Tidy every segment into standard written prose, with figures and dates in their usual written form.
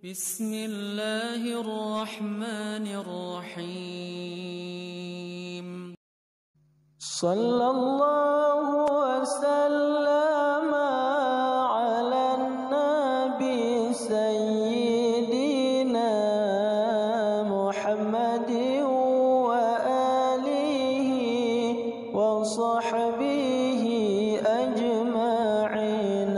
بسم الله الرحمن الرحيم صلى الله وسلم على النبي سيدنا محمد وآله وصحبه أجمعين.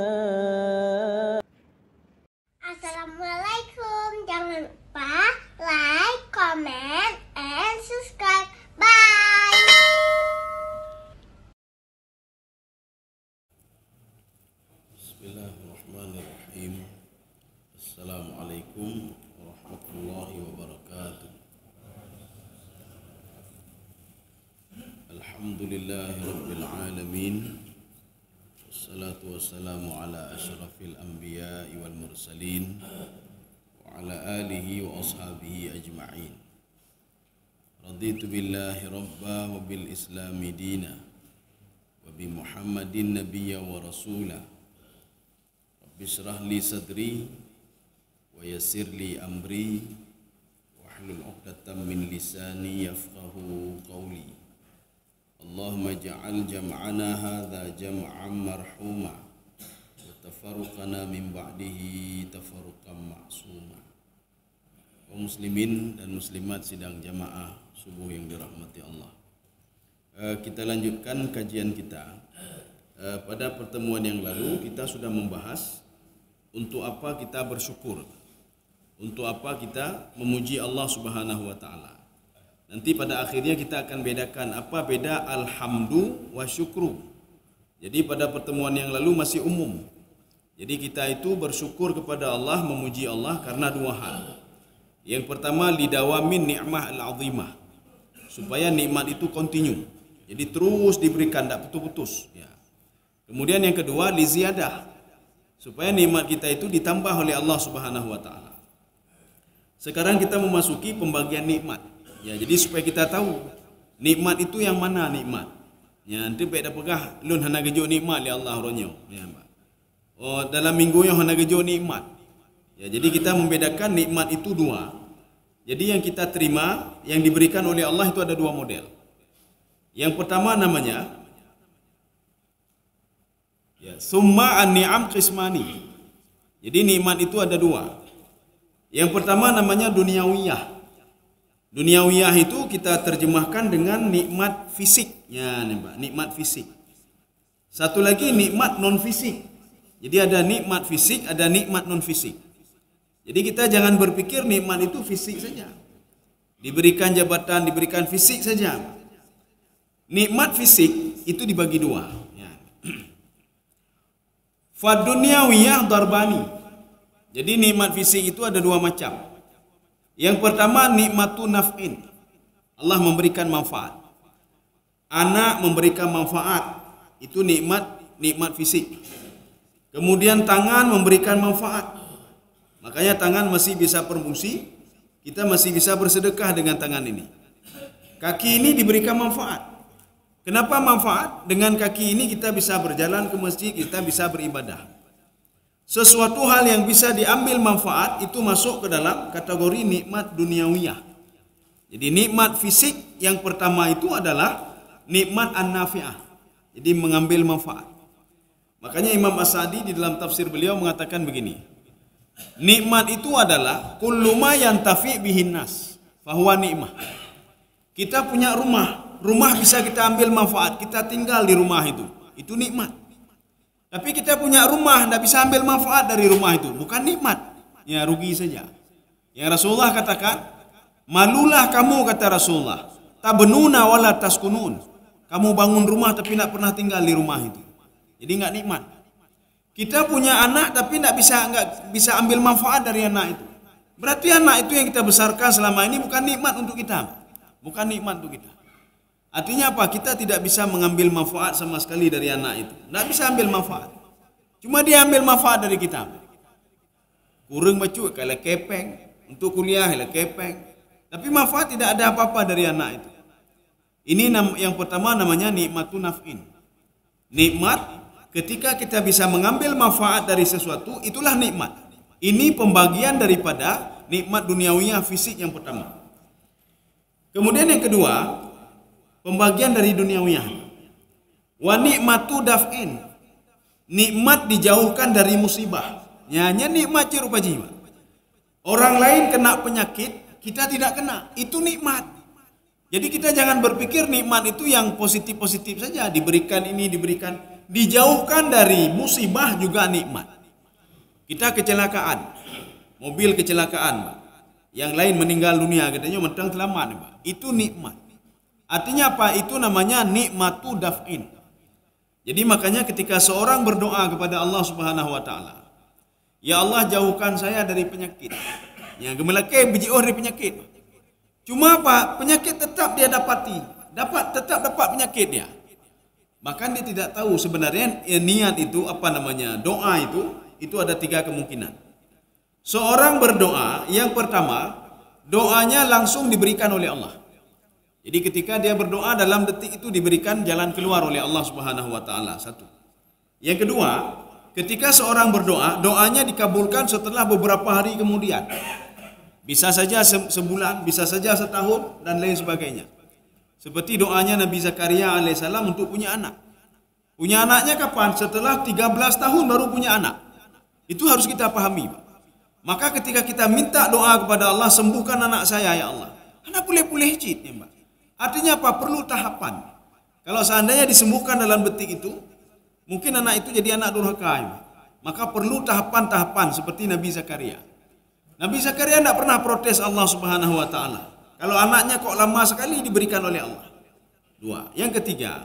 Assalamualaikum. Jangan lupa like, comment, and subscribe. Bye. Bismillahirrahmanirrahim. Assalamualaikum warahmatullahi wabarakatuh. Alhamdulillahi rabbil alamin. Wassalatu wassalamu ala asyrafil anbiya'i wal mursalin wa ala alihi wa ashabihi ajma'in. Raditu billahi rabba wa bil islami dina wa bi Muhammadin nabiyya wa rasula. Bishrah li sadri wa yassir li amri wahlul 'uqdatam min lisani yafqahu qawli. Allahumma ja'al jam'ana hadza jam'an marhuma wa tafarruqana min ba'dihi tafarruqan ma'suma. Kaum muslimin dan muslimat sidang jamaah subuh yang dirahmati Allah. Kita lanjutkan kajian kita. Pada pertemuan yang lalu kita sudah membahas untuk apa kita bersyukur, untuk apa kita memuji Allah Subhanahu wa taala. Nanti pada akhirnya kita akan bedakan apa beda alhamdu wa syukru. Jadi pada pertemuan yang lalu masih umum. Jadi kita itu bersyukur kepada Allah, memuji Allah karena dua hal. Yang pertama lidawamin ni'mah al-azimah, supaya nikmat itu kontinu. Jadi terus diberikan, tak putus-putus ya. Kemudian yang kedua liziyadah, supaya nikmat kita itu ditambah oleh Allah Subhanahu wa taala. Sekarang kita memasuki pembagian nikmat. Ya, jadi supaya kita tahu nikmat itu yang mana nikmat. Ya, nanti baik dah pegah lun hana gejo nikmat li Allah ronyo. Ya, Pak. Oh, dalam minggu yang hana gejo nikmat. Ya, jadi kita membedakan nikmat itu dua. Jadi yang kita terima, yang diberikan oleh Allah itu ada dua model. Yang pertama namanya ya, summa an-ni'am qismani. Jadi nikmat itu ada dua. Yang pertama namanya duniawiyah. Duniawiyah itu kita terjemahkan dengan nikmat fisik. Ya, nikmat fisik. Satu lagi nikmat non fisik. Jadi ada nikmat fisik, ada nikmat non fisik. Jadi kita jangan berpikir nikmat itu fisik saja. Diberikan jabatan, diberikan fisik saja. Nikmat fisik itu dibagi dua. Ya. Fadunyawiyah darbani. Jadi nikmat fisik itu ada dua macam. Yang pertama nikmatun naf'in. Allah memberikan manfaat. Anak memberikan manfaat. Itu nikmat fisik. Kemudian tangan memberikan manfaat. Makanya tangan masih bisa berfungsi. Kita masih bisa bersedekah dengan tangan ini. Kaki ini diberikan manfaat. Kenapa manfaat? Dengan kaki ini kita bisa berjalan ke masjid, kita bisa beribadah. Sesuatu hal yang bisa diambil manfaat itu masuk ke dalam kategori nikmat duniawiyah. Jadi nikmat fisik yang pertama itu adalah nikmat an-nafi'ah. Jadi mengambil manfaat. Makanya Imam As-Sa'di di dalam tafsir beliau mengatakan begini. Nikmat itu adalah kullu ma yantafi bihin nas fahuwa nikmah. Kita punya rumah, rumah bisa kita ambil manfaat, kita tinggal di rumah itu nikmat. Tapi kita punya rumah, tidak bisa ambil manfaat dari rumah itu, bukan nikmat, ya rugi saja. Yang Rasulullah katakan, malulah kamu, kata Rasulullah, tabnuna wala taskunun. Kamu bangun rumah tapi tidak pernah tinggal di rumah itu. Jadi enggak nikmat. Kita punya anak tapi enggak bisa ambil manfaat dari anak itu. Berarti anak itu yang kita besarkan selama ini bukan nikmat untuk kita. Bukan nikmat untuk kita. Artinya apa? Kita tidak bisa mengambil manfaat sama sekali dari anak itu. Tidak bisa ambil manfaat. Cuma dia ambil manfaat dari kita. Kurang bacu kalau kepeng. Untuk kuliah kalau kepeng. Tapi manfaat tidak ada apa-apa dari anak itu. Ini yang pertama namanya nikmatun naf'in. Nikmat ketika kita bisa mengambil manfaat dari sesuatu, itulah nikmat. Ini pembagian daripada nikmat duniawiyah fisik yang pertama. Kemudian yang kedua, pembagian dari duniawiyah. Wa nikmatu daf'in. Nikmat dijauhkan dari musibah. Nyanya nikmat je rupa jiwa. Orang lain kena penyakit, kita tidak kena. Itu nikmat. Jadi kita jangan berpikir nikmat itu yang positif-positif saja. Diberikan ini, diberikan. Dijauhkan dari musibah juga nikmat. Kita kecelakaan. Mobil kecelakaan. Yang lain meninggal dunia. Katanya mentang selamat. Itu nikmat. Artinya apa? Itu namanya nikmatu daf'in. Jadi makanya ketika seorang berdoa kepada Allah Subhanahu wa taala, ya Allah jauhkan saya dari penyakit. Ya gemelake biji dari penyakit. Cuma apa? Penyakit tetap dia dapati. Tetap dapat penyakit dia. Bahkan dia tidak tahu sebenarnya niat itu apa namanya? Doa itu ada 3 kemungkinan. Seorang berdoa, yang pertama, doanya langsung diberikan oleh Allah. Jadi ketika dia berdoa dalam detik itu diberikan jalan keluar oleh Allah Subhanahu wa taala. 1. Yang kedua, ketika seorang berdoa, doanya dikabulkan setelah beberapa hari kemudian. Bisa saja sebulan, bisa saja setahun dan lain sebagainya. Seperti doanya Nabi Zakaria alaihissalam untuk punya anak. Punya anaknya kapan? Setelah 13 tahun baru punya anak. Itu harus kita pahami. Maka ketika kita minta doa kepada Allah, sembuhkan anak saya ya Allah. Anak boleh-boleh cit ya Mbak. Artinya apa? Perlu tahapan. Kalau seandainya disembuhkan dalam detik itu, mungkin anak itu jadi anak durhaka ya. Maka perlu tahapan-tahapan seperti Nabi Zakaria. Nabi Zakaria tidak pernah protes Allah Subhanahu wa taala. Kalau anaknya kok lama sekali diberikan oleh Allah. 2. Yang ketiga,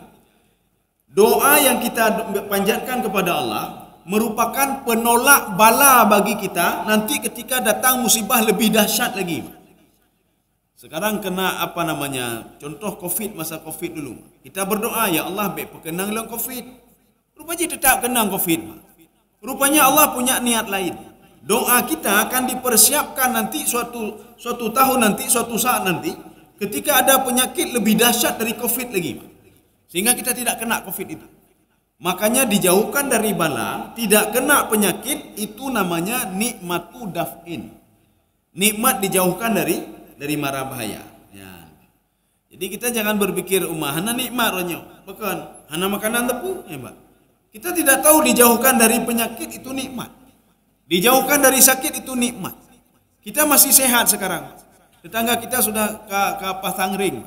doa yang kita panjatkan kepada Allah merupakan penolak bala bagi kita nanti ketika datang musibah lebih dahsyat lagi. Sekarang kena apa namanya? Contoh Covid, masa Covid dulu. Kita berdoa, ya Allah baik perkenang dengan Covid. Rupanya tetap kenang Covid. Rupanya Allah punya niat lain. Doa kita akan dipersiapkan nanti suatu tahun nanti, suatu saat nanti ketika ada penyakit lebih dahsyat dari Covid lagi. Sehingga kita tidak kena Covid itu. Makanya dijauhkan dari bala, tidak kena penyakit, itu namanya nikmatu daf'in. Nikmat dijauhkan dari mara bahaya. Ya. Jadi kita jangan berpikir hana nikmat ronyo. Bukan, hana makanan tepu, ya Mbak. Kita tidak tahu dijauhkan dari penyakit itu nikmat. Dijauhkan dari sakit itu nikmat. Kita masih sehat sekarang. Tetangga kita sudah ke pasang ring.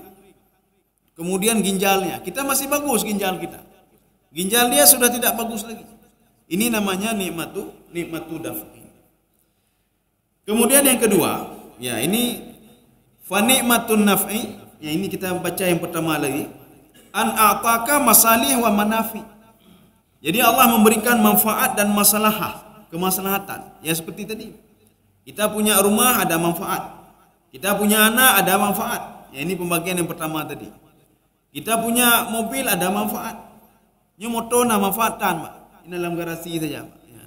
Kemudian ginjalnya, kita masih bagus ginjal kita. Ginjal dia sudah tidak bagus lagi. Ini namanya nikmatu daf'in. Kemudian yang kedua, ya ini fa nikmatun naf'i, ya ini kita baca yang pertama lagi. An a'taka masalih wa manafi. Jadi Allah memberikan manfaat dan maslahah, kemaslahatan. Ya seperti tadi. Kita punya rumah ada manfaat. Kita punya anak ada manfaat. Ya ini pembagian yang pertama tadi. Kita punya mobil ada manfaat. Ini motor na manfaatan, Pak. Ini dalam garasi saja, Pak. Ya.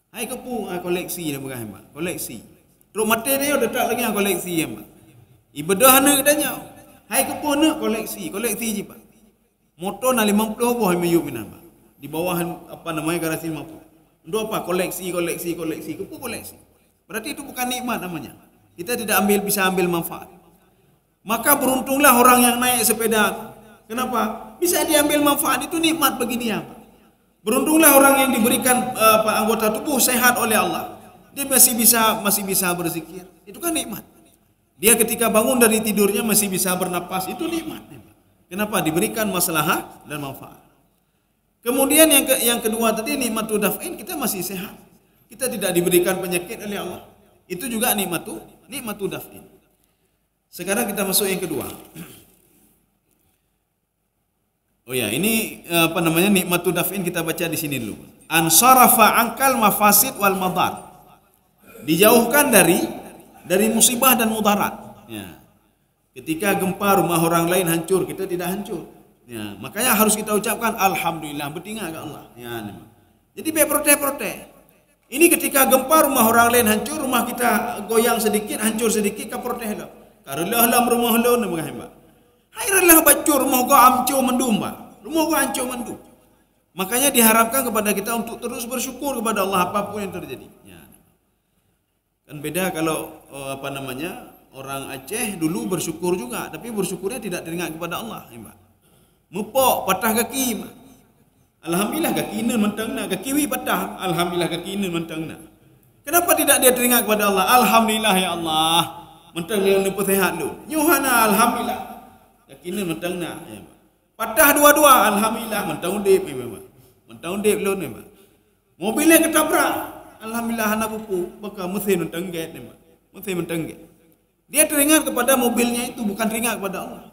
Hai kepu koleksi dah bukan, Pak. Koleksi. Terus mati dia udah tak lagi koleksi ya, Pak. Ibadah nak katanya. Hai kepu nak koleksi je, Pak. Motor na 50 buah mayup mina, Pak. Di bawah apa namanya garasi 50. Untuk apa? Koleksi, kepu koleksi. Berarti itu bukan nikmat namanya. Kita tidak bisa ambil manfaat. Maka beruntunglah orang yang naik sepeda. Kenapa? Bisa diambil manfaat, itu nikmat bagi dia. Beruntunglah orang yang diberikan anggota tubuh sehat oleh Allah. Dia masih bisa berzikir. Itu kan nikmat. Dia ketika bangun dari tidurnya masih bisa bernapas, itu nikmat. Kenapa? Diberikan maslahah dan manfaat. Kemudian yang kedua tadi nikmatu daf'in, kita masih sehat. Kita tidak diberikan penyakit oleh Allah. Itu juga nikmatu daf'in. Sekarang kita masuk yang kedua. Oh ya, ini apa namanya nikmatu daf'in kita baca di sini dulu. Ansarafa angkal mafasid wal madar. Dijauhkan dari musibah dan mudarat. Ya. Ketika gempa rumah orang lain hancur, kita tidak hancur. Ya, makanya harus kita ucapkan alhamdulillah, bertinggal ke Allah. Ya, jadi be protes. Ini ketika gempa rumah orang lain hancur, rumah kita goyang sedikit, hancur sedikit, ka protes dah. Karena dalam rumah lo ne Mbak. Hairlah bacur rumah gua hancur mendum, Pak. Rumah gua hancur mendum. Makanya diharapkan kepada kita untuk terus bersyukur kepada Allah apapun yang terjadi. Ya. Kan beda kalau orang Aceh dulu bersyukur juga, tapi bersyukurnya tidak teringat kepada Allah. Mepok patah kaki. Alhamdulillah kaki ini mentangna, kaki wi patah. Alhamdulillah kaki ini mentangna. Kenapa tidak dia teringat kepada Allah? Alhamdulillah ya Allah. Mentang dia ni sehat lu. Nyuhana alhamdulillah. Kaki ini mentangna. Patah dua-dua alhamdulillah mentang udip memang. Mentang udip lu ni. Mobilnya ketabrak. Alhamdulillah anak buku bakal mesin mentengget ni. Mesin mentengget. Dia teringat kepada mobilnya itu, bukan teringat kepada Allah.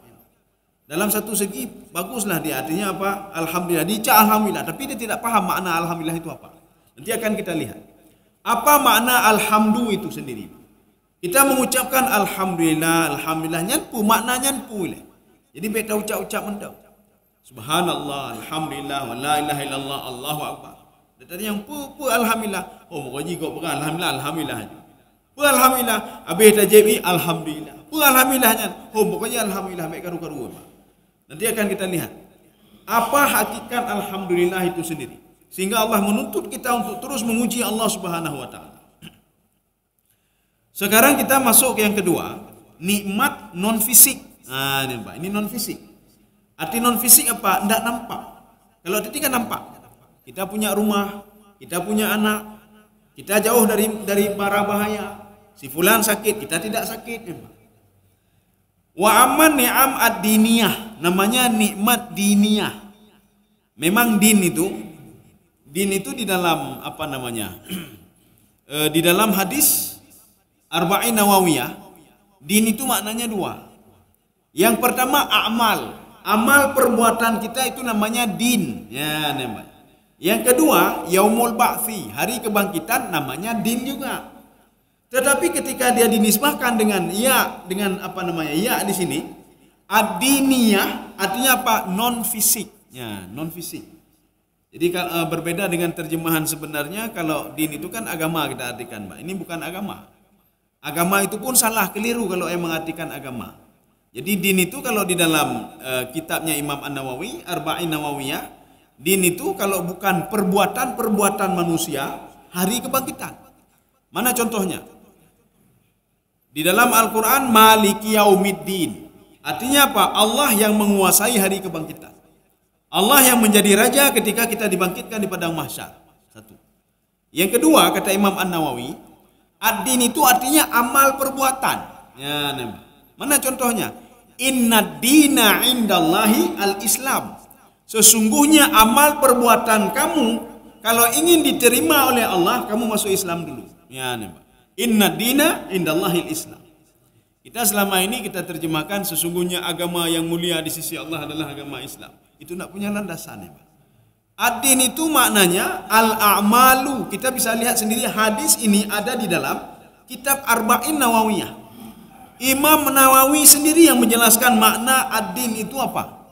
Dalam satu segi baguslah dia, artinya apa? Alhamdulillah, dia alhamdulillah, tapi dia tidak paham makna alhamdulillah itu apa. Nanti akan kita lihat apa makna alhamdulillah itu sendiri. Kita mengucapkan alhamdulillah, alhamdulillah nyanpu, makna nyanpu lah. Jadi kita ucap-ucap mentau. Subhanallah, alhamdulillah, wa la ilaha illallah, Allahu akbar. Tadi yang pu alhamdulillah. Oh mengaji kau pegang alhamdulillah, alhamdulillah. Pu alhamdulillah, habis tajibi alhamdulillah. Pu alhamdulillahnya. Oh pokoknya alhamdulillah baik karu-karu. Nanti akan kita lihat apa hakikat alhamdulillah itu sendiri. Sehingga Allah menuntut kita untuk terus memuji Allah Subhanahu wa taala. Sekarang kita masuk ke yang kedua, nikmat non fisik. Nah, ini Pak, ini non fisik. Arti non fisik apa? Tidak nampak. Kalau tadi kan nampak. Kita punya rumah, kita punya anak, kita jauh dari bara bahaya. Si fulan sakit, kita tidak sakit. Wa amman ni'am ad-diniyah, namanya nikmat diniyah. Memang din itu di dalam apa namanya? Di dalam hadis Arba'in Nawawiyah, din itu maknanya dua. Yang pertama amal perbuatan kita itu namanya din. Ya, namanya. Yang kedua, yaumul ba'thi, hari kebangkitan, namanya din juga. Tetapi ketika dia dinisbahkan dengan apa namanya? Ya di sini, ad-diniyah artinya apa? Non fisik. Ya, non fisik. Jadi berbeda dengan terjemahan sebenarnya, kalau din itu kan agama kita artikan, Mbak. Ini bukan agama. Agama itu pun salah, keliru kalau yang mengartikan agama. Jadi din itu kalau di dalam kitabnya Imam An-Nawawi, Arba'in Nawawiyah, din itu kalau bukan perbuatan manusia, hari kebangkitan. Mana contohnya? Di dalam Al-Quran, Maliki Yaumiddin. Artinya apa? Allah yang menguasai hari kebangkitan. Allah yang menjadi raja ketika kita dibangkitkan di padang mahsyar. Satu. Yang kedua, kata Imam An-Nawawi, ad-din itu artinya amal perbuatan. Ya, mana contohnya? Inna dina indallahi al-Islam. Sesungguhnya amal perbuatan kamu kalau ingin diterima oleh Allah, kamu masuk Islam dulu. Ya, inna dina indallahil Islam. Kita selama ini kita terjemahkan sesungguhnya agama yang mulia di sisi Allah adalah agama Islam. Itu tidak punya landasan, ya, Pak. Ad-din itu maknanya al-a'malu. Kita bisa lihat sendiri hadis ini ada di dalam kitab Arba'in Nawawiyah. Imam Nawawi sendiri yang menjelaskan makna ad-din itu apa.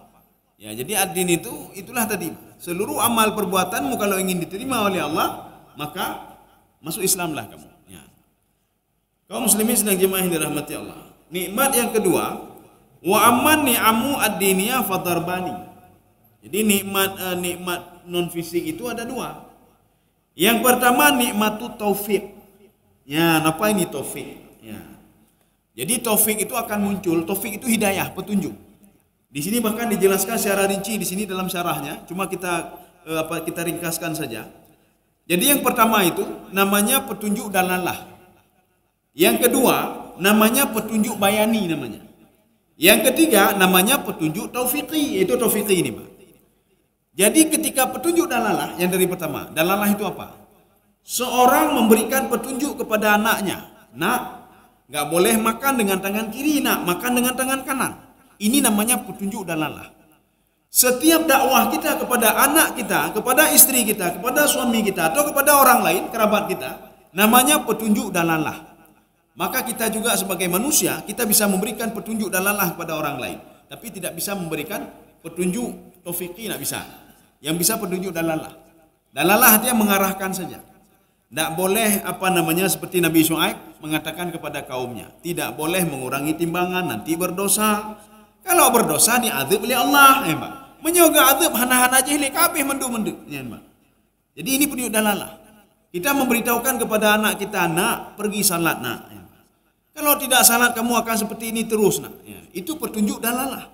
Ya, jadi ad-din itu itulah tadi. Seluruh amal perbuatanmu kalau ingin diterima oleh Allah, maka masuk Islamlah kamu. Ya. Kaum muslimin sedang jemaah yang dirahmati Allah. Nikmat yang kedua, wa amman ni'amu ad-diniyah fadarbani. Jadi nikmat non fisik itu ada dua. Yang pertama nikmatu taufik. Ya, apa ini taufik? Ya. Jadi taufik itu akan muncul. Taufik itu hidayah, petunjuk. Di sini bahkan dijelaskan secara rinci di sini dalam syarahnya. Cuma kita ringkaskan saja. Jadi yang pertama itu namanya petunjuk dalalah. Yang kedua namanya petunjuk bayani namanya. Yang ketiga namanya petunjuk taufiqi. Itu taufiqi ini, Pak. Jadi ketika petunjuk dalalah yang dari pertama, dalalah itu apa? Seorang memberikan petunjuk kepada anaknya. Nak, nggak boleh makan dengan tangan kiri, nak, makan dengan tangan kanan. Ini namanya petunjuk dalalah. Setiap dakwah kita kepada anak kita, kepada istri kita, kepada suami kita, atau kepada orang lain, kerabat kita, namanya petunjuk dalalah. Maka kita juga sebagai manusia, kita bisa memberikan petunjuk dalalah kepada orang lain. Tapi tidak bisa memberikan petunjuk taufiqi, tidak bisa. Yang bisa petunjuk dalalah. Dalalah dia mengarahkan saja. Tidak boleh seperti Nabi Syuaib mengatakan kepada kaumnya, tidak boleh mengurangi timbangan, nanti berdosa. Kalau berdosa diazab oleh Allah, ya, Pak. Menyoga azab hana-hana aja hilik kabeh mendu-mendu, ya, Pak. Jadi ini petunjuk dalalah. Kita memberitahukan kepada anak kita, nak, pergi salat nak. Kalau tidak salat kamu akan seperti ini terus nak. Ya, itu petunjuk dalalah.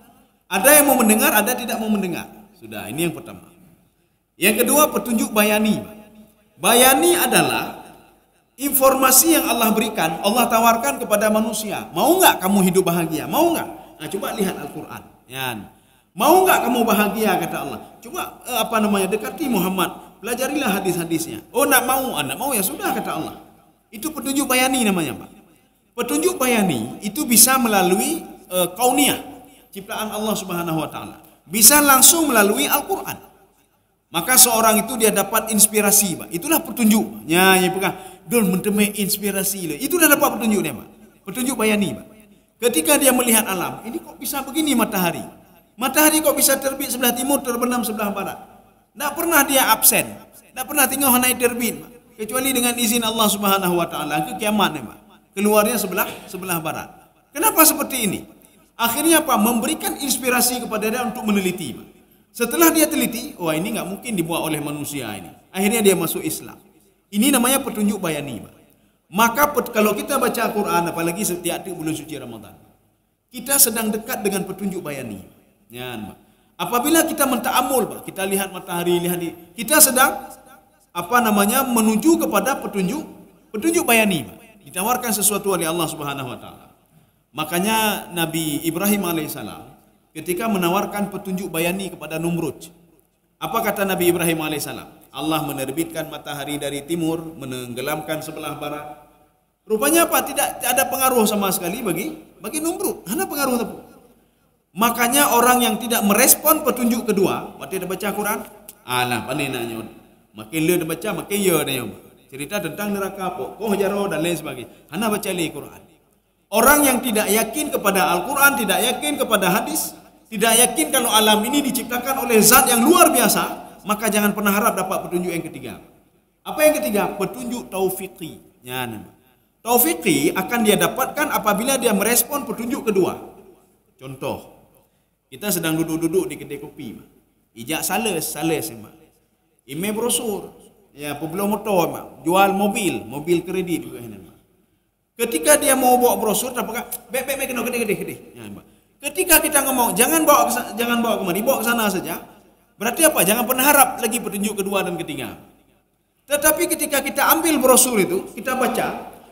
Ada yang mau mendengar, ada tidak mau mendengar. Sudah, ini yang pertama. Yang kedua, petunjuk bayani. Bayani adalah informasi yang Allah berikan, Allah tawarkan kepada manusia. Mau enggak kamu hidup bahagia? Mau enggak? Nah, coba lihat Al-Quran. Ya. Mau enggak kamu bahagia, kata Allah. Coba dekati Muhammad, pelajarilah hadis-hadisnya. Oh, nak mau, nak mau ya sudah, kata Allah. Itu petunjuk bayani namanya, Pak. Petunjuk bayani itu bisa melalui kauniyah, ciptaan Allah Subhanahu wa taala. Bisa langsung melalui Al-Qur'an. Maka seorang itu dia dapat inspirasi, Pak. Itulah petunjuk. Ya, pegang. Don menteme inspirasi. Itu dah dapat petunjuk dia, Pak. Petunjuk bayani, Pak. Ketika dia melihat alam, ini kok bisa begini matahari? Matahari kok bisa terbit sebelah timur, terbenam sebelah barat? Tak pernah dia absen. Tak pernah tengok naik terbit, Pak. Kecuali dengan izin Allah Subhanahu wa taala ke kiamat, Pak. Keluarnya sebelah barat. Kenapa seperti ini? Akhirnya apa? Memberikan inspirasi kepada dia untuk meneliti. Setelah dia teliti, wah ini nggak mungkin dibuat oleh manusia ini. Akhirnya dia masuk Islam. Ini namanya petunjuk bayani. Maka kalau kita baca Quran, apalagi setiap bulan suci Ramadan, kita sedang dekat dengan petunjuk bayani. Ya, apabila kita menta'amul, kita lihat matahari, kita sedang menuju kepada petunjuk bayani. Ditawarkan sesuatu oleh Allah Subhanahu wa taala. Makanya Nabi Ibrahim alaihissalam ketika menawarkan petunjuk bayani kepada Numrud, apa kata Nabi Ibrahim alaihissalam? Allah menerbitkan matahari dari timur, menenggelamkan sebelah barat. Rupanya apa? Tidak ada pengaruh sama sekali bagi Numrud. Hanya pengaruh tapi. Makanya orang yang tidak merespon petunjuk kedua, waktu dia baca Quran, pandai naknya. Makin dia baca, makin ya dia. Cerita tentang neraka, pokok jaro dan lain sebagainya. Hana baca Al-Quran. Orang yang tidak yakin kepada Al-Quran, tidak yakin kepada hadis, tidak yakin kalau alam ini diciptakan oleh zat yang luar biasa, maka jangan pernah harap dapat petunjuk yang ketiga. Apa yang ketiga? Petunjuk taufiqi. Ya, taufiqi akan dia dapatkan apabila dia merespon petunjuk kedua. Contoh, kita sedang duduk-duduk di kedai kopi. Ijak sales. Email brosur. Ya, pembeli motor, jual mobil kredit juga ini. Ketika dia mau bawa brosur, baik kena gede. Ya, ketika kita ngomong jangan bawa kemari, bawa ke sana saja. Berarti apa? Jangan pernah harap lagi petunjuk kedua dan ketiga. Tetapi ketika kita ambil brosur itu, kita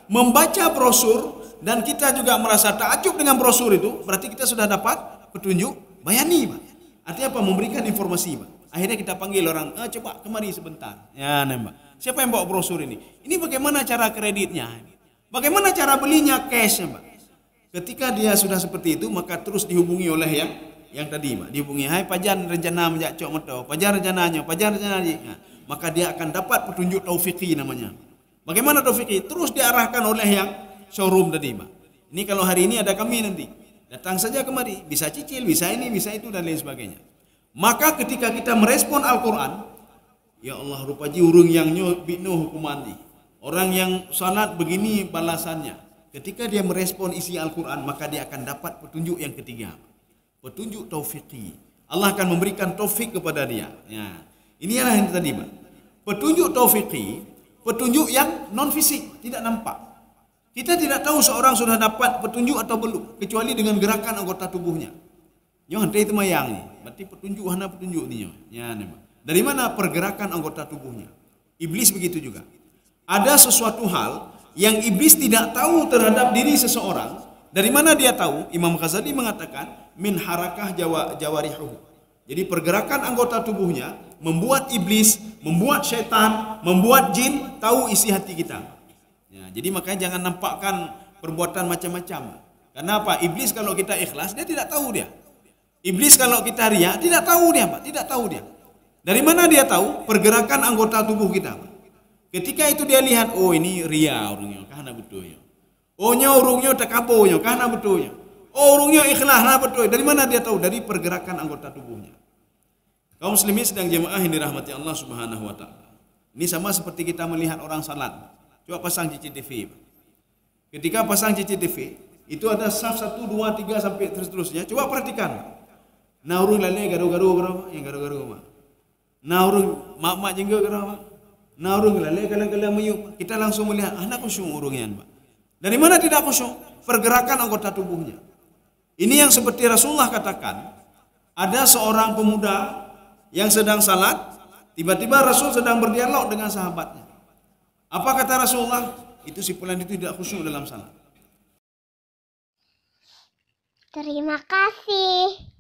membaca brosur dan kita juga merasa takjub dengan brosur itu, berarti kita sudah dapat petunjuk bayani, Pak. Artinya apa? Memberikan informasi, Pak. Akhirnya kita panggil orang, coba kemari sebentar. Ya, Mbak. Siapa yang bawa brosur ini? Ini bagaimana cara kreditnya? Bagaimana cara belinya cash, Mbak? Ketika dia sudah seperti itu, maka terus dihubungi oleh yang tadi, Mbak. Dihubungi, hai pajan rencana menjak cok motor, pajan rencananya. Nah, maka dia akan dapat petunjuk taufiqi namanya. Bagaimana taufiqi? Terus diarahkan oleh yang showroom tadi, Mbak. Ini kalau hari ini ada kami nanti. Datang saja kemari, bisa cicil, bisa ini, bisa itu dan lain sebagainya. Maka ketika kita merespon Al-Quran, ya Allah rupaji urung yang bino hukuman di. Orang yang salat begini balasannya. Ketika dia merespon isi Al-Quran, maka dia akan dapat petunjuk yang ketiga. Petunjuk taufiqi. Allah akan memberikan taufik kepada dia. Ya. Inilah yang tadi, Pak. Petunjuk taufiqi, petunjuk yang non fisik, tidak nampak. Kita tidak tahu seorang sudah dapat petunjuk atau belum, kecuali dengan gerakan anggota tubuhnya. Yang ada itu mayang ni, berarti petunjuk ni. Ya, dari mana pergerakan anggota tubuhnya? Iblis begitu juga. Ada sesuatu hal yang iblis tidak tahu terhadap diri seseorang. Dari mana dia tahu? Imam Ghazali mengatakan min harakah jawarihu. Jadi pergerakan anggota tubuhnya membuat iblis, membuat syaitan, membuat jin tahu isi hati kita. Ya, jadi makanya jangan nampakkan perbuatan macam-macam. Karena apa? Iblis kalau kita ikhlas dia tidak tahu dia. Iblis kalau kita riya tidak tahu dia, Pak, tidak tahu dia. Dari mana dia tahu? Pergerakan anggota tubuh kita, Pak. Ketika itu dia lihat, oh ini riya orangnya, karena betulnya. Oh nya orangnya takaburnya, karena betulnya. Oh orangnya ikhlas, karena betul. Dari mana dia tahu? Dari pergerakan anggota tubuhnya. Kaum muslimin sedang jemaah yang dirahmati Allah Subhanahu wa taala. Ini sama seperti kita melihat orang salat. Coba pasang CCTV. Ketika pasang CCTV, itu ada saf 1 2 3 sampai terus-terusnya. Coba perhatikan. Naurung lale garu-garu yang garu-garu mah. Naurung mak-mak jenggo garu mah. Nah urung lele kala meyuk, kita langsung melihat anak khusyuk urungnya, Pak. Dari mana tidak khusyuk? Pergerakan anggota tubuhnya. Ini yang seperti Rasulullah katakan, ada seorang pemuda yang sedang salat, tiba-tiba Rasul sedang berdialog dengan sahabatnya. Apa kata Rasulullah? Itu si fulan itu tidak khusyuk dalam salat. Terima kasih.